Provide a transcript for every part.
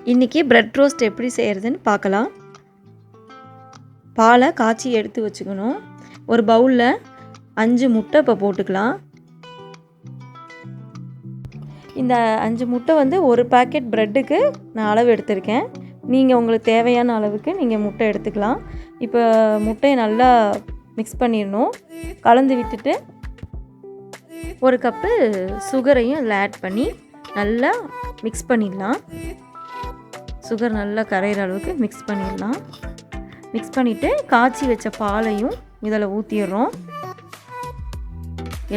இன்றைக்கி bread roast எப்படி செய்கிறதுன்னு பார்க்கலாம். பாலை காய்ச்சி எடுத்து வச்சுக்கணும். ஒரு பவுலில் 5 முட்டை இப்போ போட்டுக்கலாம். இந்த 5 முட்டை வந்து ஒரு பாக்கெட் ப்ரெட்டுக்கு நான் அளவு எடுத்திருக்கேன். நீங்கள் உங்களுக்கு தேவையான அளவுக்கு நீங்கள் முட்டை எடுத்துக்கலாம். இப்போ முட்டையை நல்லா மிக்ஸ் பண்ணிடணும். கலந்து விட்டுட்டு ஒரு கப்பு சுகரையும் அதில் ஆட் பண்ணி நல்லா மிக்ஸ் பண்ணிடலாம். சுகர் நல்லா கரையிற அளவுக்கு மிக்ஸ் பண்ணிடலாம். மிக்ஸ் பண்ணிவிட்டு காய்ச்சி வச்ச பாலையும் இதில் ஊற்றிடுறோம்.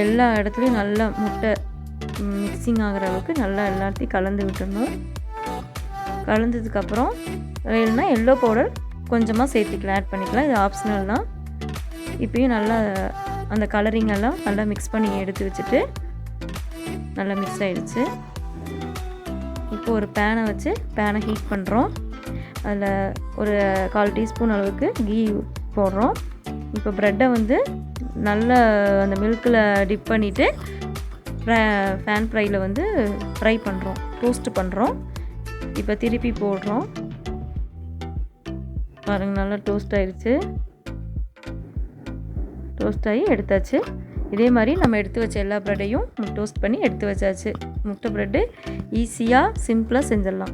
எல்லா இடத்துலையும் நல்லா முட்டை மிக்சிங் ஆகிற அளவுக்கு நல்லா எல்லாத்தையும் கலந்து விட்டுடணும். கலந்ததுக்கப்புறம் வேணும்னா எல்லோ பவுடர் கொஞ்சமாக சேர்த்துக்கலாம், ஆட் பண்ணிக்கலாம். இது ஆப்ஷனல் தான். இப்போயும் நல்லா அந்த கலரிங் எல்லாம் நல்லா மிக்ஸ் பண்ணி எடுத்து வச்சுட்டு நல்லா மிக்ஸ் ஆகிடுச்சு. இப்போ ஒரு பேனை வச்சு பேனை ஹீட் பண்ணுறோம். அதில் ஒரு 1/4 டீஸ்பூன் அளவுக்கு கீ போடுறோம். இப்போ ப்ரெட்டை வந்து நல்லா அந்த மில்கில் டிப் பண்ணிவிட்டு பேன் ஃப்ரையில் வந்து ஃப்ரை பண்ணுறோம், டோஸ்ட் பண்ணுறோம். இப்போ திருப்பி போடுறோம். பாருங்கள், நல்லா டோஸ்ட் ஆகிடுச்சு. டோஸ்ட் ஆகி எடுத்தாச்சு. இதே மாதிரி நம்ம எடுத்து வச்ச எல்லா ப்ரெட்டையும் டோஸ்ட் பண்ணி எடுத்து வச்சாச்சு. முட்டை ப்ரெட்டு ஈஸியாக சிம்பிளாக செஞ்சிடலாம்.